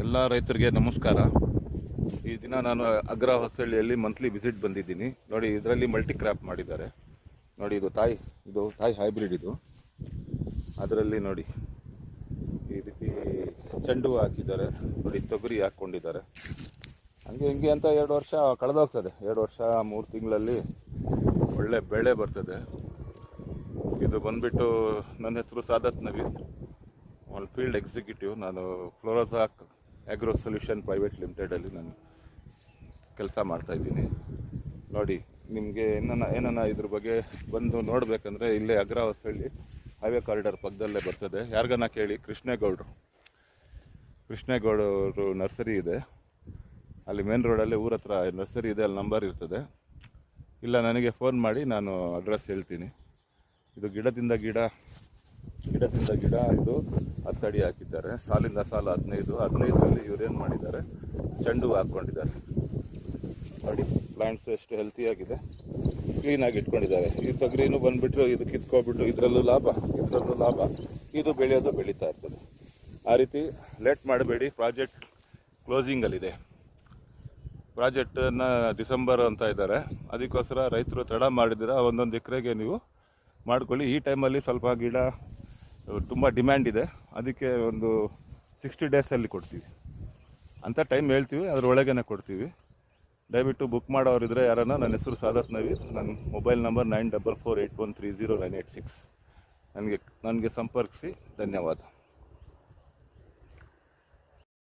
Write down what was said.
ಎಲ್ಲ ರೈತರಿಗೆ ನಮಸ್ಕಾರ. ಈ ದಿನ ನಾನು ಅಗ್ರ ಹೊಸಳ್ಳಿಯಲ್ಲಿ ಮಂತ್ಲಿ ವಿಸಿಟ್ ಬಂದಿದ್ದೀನಿ. ನೋಡಿ, ಇದರಲ್ಲಿ ಮಲ್ಟಿ ಕ್ರಾಪ್ ಮಾಡಿದ್ದಾರೆ. ನೋಡಿ, ಇದು ತಾಯಿ ಹೈಬ್ರಿಡ್. ಇದು ಅದರಲ್ಲಿ ನೋಡಿ ಈ ರೀತಿ ಚೆಂಡು ಹಾಕಿದ್ದಾರೆ. ನೋಡಿ, ತೊಗರಿ ಹಾಕ್ಕೊಂಡಿದ್ದಾರೆ. ಹಂಗೆ ಹಿಂಗೆ ಅಂತ 2 ವರ್ಷ ಕಳೆದೋಗ್ತದೆ. 2 ವರ್ಷ 3 ತಿಂಗಳಲ್ಲಿ ಒಳ್ಳೆ ಬೆಳೆ ಬರ್ತದೆ. ಇದು ಬಂದ್ಬಿಟ್ಟು ನನ್ನ ಹೆಸರು ಸಾದತ್ ನವೀದ್, ಫೀಲ್ಡ್ ಎಕ್ಸಿಕ್ಯೂಟಿವ್. ನಾನು ಫ್ಲೋರೋಸಾಕ್ ಆಗ್ರೋ ಸೊಲ್ಯೂಷನ್ ಪ್ರೈವೇಟ್ ಲಿಮಿಟೆಡಲ್ಲಿ ನಾನು ಕೆಲಸ ಮಾಡ್ತಾಯಿದ್ದೀನಿ. ನೋಡಿ, ನಿಮಗೆ ಏನನ್ನ ಇದ್ರ ಬಗ್ಗೆ ಬಂದು ನೋಡಬೇಕಂದ್ರೆ ಇಲ್ಲೇ ಅಗ್ರ ಹೊಸಳ್ಳಿ ಹೈವೇ ಕಾರಿಡಾರ್ ಪಕ್ಕದಲ್ಲೇ ಬರ್ತದೆ. ಯಾರಿಗನ್ನ ಕೇಳಿ, ಕೃಷ್ಣೇಗೌಡರು ನರ್ಸರಿ ಇದೆ. ಅಲ್ಲಿ ಮೇನ್ ರೋಡಲ್ಲಿ ಊರ ಹತ್ರ ನರ್ಸರಿ ಇದೆ, ಅಲ್ಲಿ ನಂಬರ್ ಇರ್ತದೆ. ಇಲ್ಲ, ನನಗೆ ಫೋನ್ ಮಾಡಿ, ನಾನು ಅಡ್ರೆಸ್ ಹೇಳ್ತೀನಿ. ಇದು ಗಿಡದಿಂದ ಗಿಡ ಇದು 10 ಅಡಿ ಹಾಕಿದ್ದಾರೆ. ಸಾಲಿಂದ ಸಾಲು 15ರಲ್ಲಿ ಇವ್ರೇನು ಮಾಡಿದ್ದಾರೆ, ಚೆಂಡು ಹಾಕ್ಕೊಂಡಿದ್ದಾರೆ. ನೋಡಿ, ಪ್ಲಾಂಟ್ಸ್ ಎಷ್ಟು ಹೆಲ್ತಿಯಾಗಿದೆ, ಕ್ಲೀನಾಗಿ ಇಟ್ಕೊಂಡಿದ್ದಾರೆ. ಈ ತೊಗರಿನೂ ಬಂದುಬಿಟ್ಟು ಇದು ಕಿತ್ಕೊಬಿಟ್ಟು ಇದರಲ್ಲೂ ಲಾಭ, ಇದು ಬೆಳೀತಾ ಇರ್ತದೆ. ಆ ರೀತಿ ಲೇಟ್ ಮಾಡಬೇಡಿ. ಪ್ರಾಜೆಕ್ಟ್ ಕ್ಲೋಸಿಂಗಲ್ಲಿದೆ. ಪ್ರಾಜೆಕ್ಟನ್ನು ಡಿಸೆಂಬರ್ ಅಂತ ಇದ್ದಾರೆ. ಅದಕ್ಕೋಸ್ಕರ ರೈತರು ತಡ ಮಾಡಿದ್ರೆ 1 ಎಕರೆಗೆ ನೀವು ಮಾಡ್ಕೊಳ್ಳಿ. ಈ ಟೈಮಲ್ಲಿ ಸ್ವಲ್ಪ ಗಿಡ ತುಂಬ ಡಿಮ್ಯಾಂಡ್ ಇದೆ, ಅದಕ್ಕೆ ಒಂದು 60 ಡೇಸಲ್ಲಿ ಕೊಡ್ತೀವಿ ಅಂತ ಟೈಮ್ ಹೇಳ್ತೀವಿ. ಅದರೊಳಗೇ ಕೊಡ್ತೀವಿ. ದಯವಿಟ್ಟು ಬುಕ್ ಮಾಡೋರಿದ್ರೆ ಯಾರನ್ನ, ನನ್ನ ಹೆಸರು ಸಾದತ್ ನವೀದ್. ನನ್ನ ಮೊಬೈಲ್ ನಂಬರ್ 9448130986. ನನಗೆ ಸಂಪರ್ಕಿಸಿ. ಧನ್ಯವಾದ.